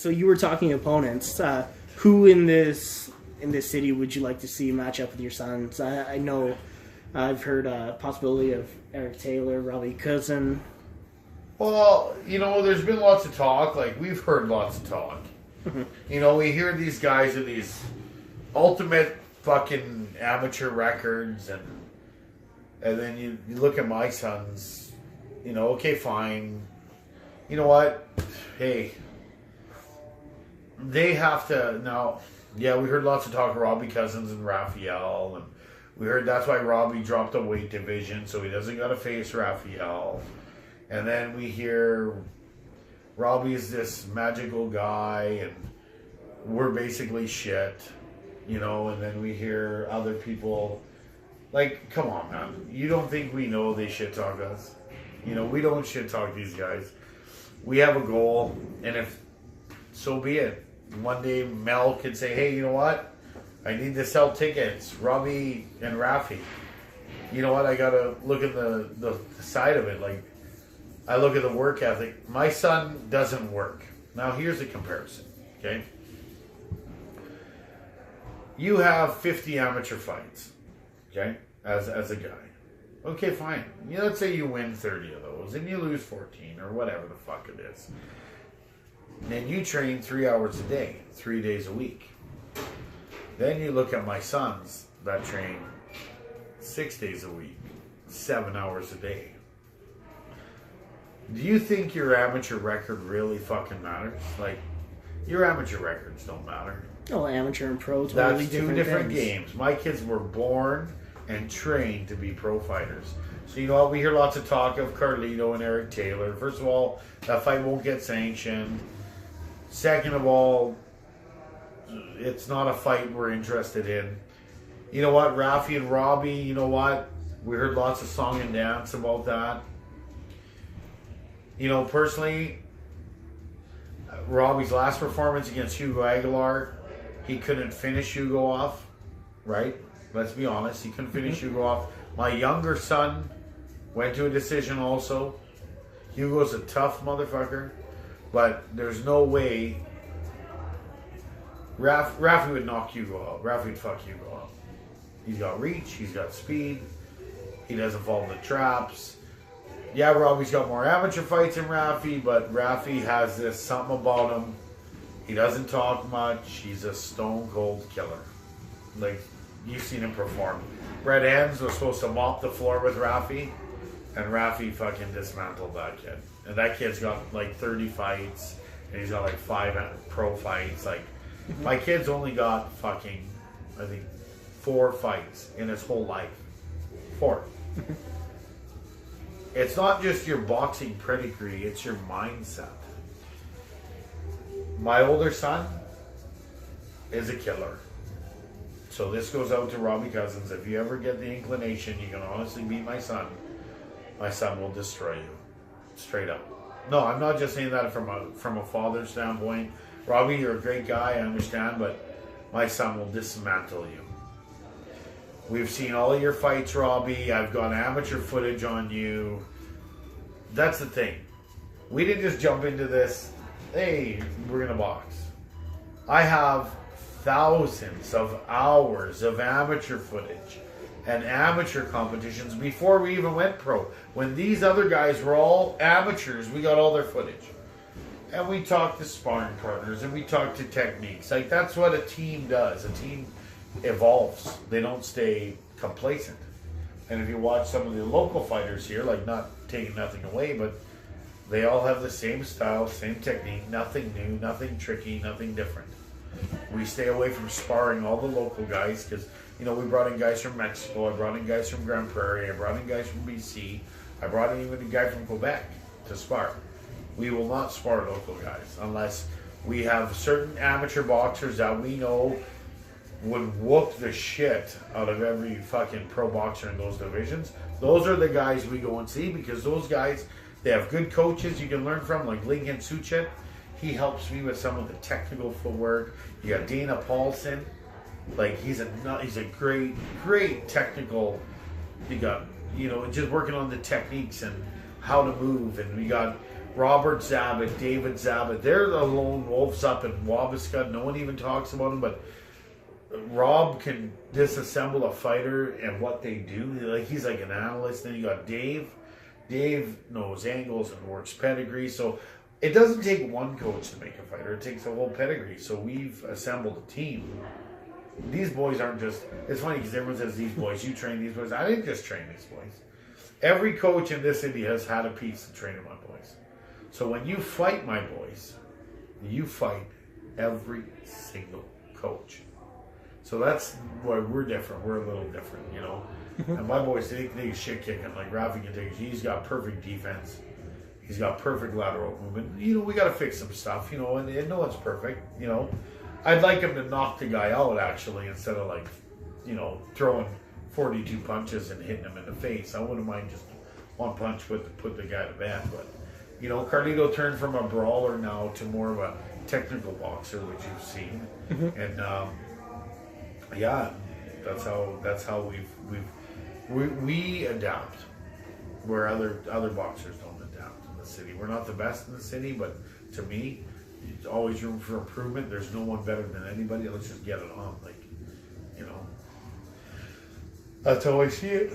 So you were talking opponents. Who in this city would you like to see match up with your sons? I know I've heard a possibility of Eric Taylor, Robbie Cousin. Well, there's been lots of talk. Like, we've heard lots of talk. We hear these guys with these ultimate fucking amateur records, and then you look at my sons, okay, fine. You know what? Hey, they have to now. Yeah, we heard lots of talk of Robbie Cousins and Raphael, and we heard that's why Robbie dropped a weight division, so he doesn't got to face Raphael. And then we hear Robbie's this magical guy, and we're basically shit, and then we hear other people, like, come on, man. You don't think we know they shit talk us? We don't shit talk these guys. We have a goal, and if, so be it. One day Mel could say, hey, you know what? I need to sell tickets. Robbie and Rafi. You know what? I got to look at the side of it. Like, I look at the work ethic. My son doesn't work. Now, here's a comparison, okay? You have 50 amateur fights, okay, as a guy. Okay, fine. Let's say you win 30 of those, and you lose 14, or whatever the fuck it is. And you train 3 hours a day, 3 days a week. Then you look at my sons that train 6 days a week, 7 hours a day. Do you think your amateur record really fucking matters? Like, your amateur records don't matter. Oh, amateur and pro, totally That's two different games. My kids were born and trained to be pro fighters. So, you know what? We hear lots of talk of Carlito and Eric Taylor. First of all, that fight won't get sanctioned. Second of all, it's not a fight we're interested in. You know what? Rafi and Robbie, you know what? We heard lots of song and dance about that. Personally, Robbie's last performance against Hugo Aguilar, he couldn't finish Hugo off, right? Let's be honest, he couldn't finish Hugo off. My younger son went to a decision also. Hugo's a tough motherfucker, but there's no way Rafi would knock Hugo out. Rafi would fuck Hugo up. He's got reach, he's got speed, he doesn't fall in the traps. Yeah, Robbie's got more amateur fights than Rafi, but Rafi has this something about him. He doesn't talk much. He's a stone cold killer. Like, you've seen him perform. Brett Hans was supposed to mop the floor with Rafi, and Rafi fucking dismantled that kid. And that kid's got like 30 fights, and he's got like 5 pro fights. Like, my kid's only got fucking, I think, 4 fights in his whole life. 4. It's not just your boxing pedigree, it's your mindset. My older son is a killer. So this goes out to Robbie Cousins. If you ever get the inclination, you can honestly beat my son will destroy you. Straight up. No, I'm not just saying that from a father's standpoint. Robbie, you're a great guy, I understand, but my son will dismantle you. We've seen all of your fights, Robbie. I've got amateur footage on you. That's the thing. We didn't just jump into this, hey, we're going to box. I have thousands of hours of amateur footage and amateur competitions before we even went pro. When these other guys were all amateurs, we got all their footage. And we talked to sparring partners, and we talked to techniques. Like, that's what a team does. A team evolves. They don't stay complacent. And if you watch some of the local fighters here, like, not taking nothing away, but they all have the same style, same technique, nothing new, nothing tricky, nothing different. We stay away from sparring all the local guys because, we brought in guys from Mexico, I brought in guys from Grand Prairie, I brought in guys from BC, I brought in even a guy from Quebec to spar. We will not spar local guys unless we have certain amateur boxers that we know would whoop the shit out of every fucking pro boxer in those divisions. Those are the guys we go and see because those guys, they have good coaches you can learn from, like Lincoln Suchet. He helps me with some of the technical footwork. You got Dana Paulson. Like, he's a great technical. You got, just working on the techniques and how to move. And we got Robert Zabit, David Zabit, they're the lone wolves up in Wabasca. No one even talks about them, but Rob can disassemble a fighter and what they do. Like, he's like an analyst. Then you got Dave. Dave knows angles and works pedigree. So it doesn't take one coach to make a fighter. It takes a whole pedigree. So we've assembled a team. These boys aren't just... It's funny because everyone says these boys, you train these boys. I didn't just train these boys. Every coach in this city has had a piece to train my boys. So when you fight my boys, you fight every single coach. So that's why we're different. We're a little different, you know. And my boys, they take shit kicking. Like Rafi can take. He's got perfect defense. He's got perfect lateral movement. You know, we got to fix some stuff, you know, and no one's perfect, you know. I'd like him to knock the guy out, actually, instead of, like, you know, throwing 42 punches and hitting him in the face. I wouldn't mind just one punch with put the guy to bed. But, you know, Carlito turned from a brawler now to more of a technical boxer, which you've seen. And, yeah, that's how we adapt, where other boxers don't adapt in the city. We're not the best in the city, but to me, there's always room for improvement. There's no one better than anybody. Let's just get it on, like, you know. That's how I see it.